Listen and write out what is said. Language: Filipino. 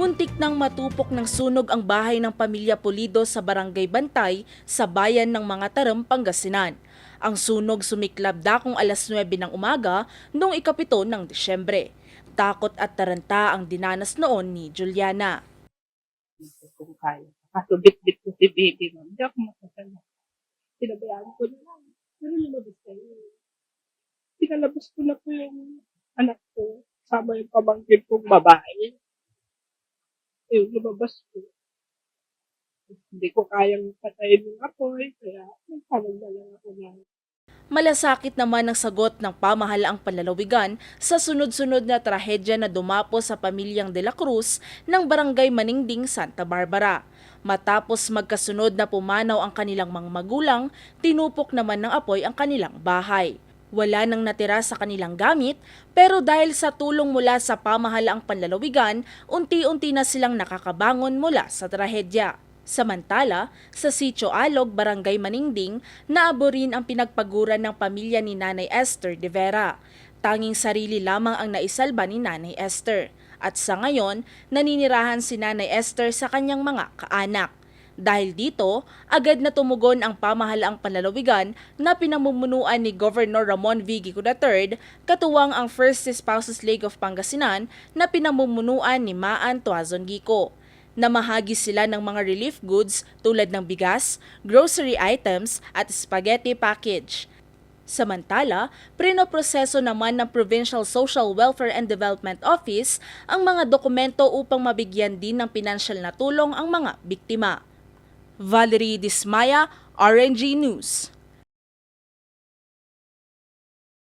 Muntik nang matupok ng sunog ang bahay ng pamilya Pulido sa Barangay Bantay sa bayan ng Mga Tarem, Pangasinan. Ang sunog sumiklab dakong alas 9 ng umaga noong ika-7 ng Disyembre. Takot at taranta ang dinanas noon ni Juliana. Kung kaya. Kaso bit-bit ko si baby, ma'am. Hindi ako makasala. Pinabayaan ko na lang. Pero lumabas kayo. Pinalabas ko na po yung anak ko. Sama yung pamangkin kong babae. Lumabas ko. Hindi ko kayang patayin yung apoy. Kaya nagtawag na lang ako na. Malasakit naman ang sagot ng pamahalaang panlalawigan sa sunod-sunod na trahedya na dumapo sa pamilyang De La Cruz ng Barangay Maningding, Santa Barbara. Matapos magkasunod na pumanaw ang kanilang mga magulang, tinupok naman ng apoy ang kanilang bahay. Wala nang natira sa kanilang gamit, pero dahil sa tulong mula sa pamahalaang panlalawigan, unti-unti na silang nakakabangon mula sa trahedya. Samantala, sa Sitio Alog, Barangay Maningding, naabo rin ang pinagpaguran ng pamilya ni Nanay Esther de Vera. Tanging sarili lamang ang naisalba ni Nanay Esther. At sa ngayon, naninirahan si Nanay Esther sa kanyang mga kaanak. Dahil dito, agad na tumugon ang pamahalaang panlalawigan na pinamumunuan ni Governor Ramon V. Gico III, katuwang ang First Spouses League of Pangasinan na pinamumunuan ni Maan Tuazon Gico. Namahagi sila ng mga relief goods tulad ng bigas, grocery items at spaghetti package. Samantala, prinoproseso naman ng Provincial Social Welfare and Development Office ang mga dokumento upang mabigyan din ng pinansyal na tulong ang mga biktima. Valerie Dismaya, RNG News.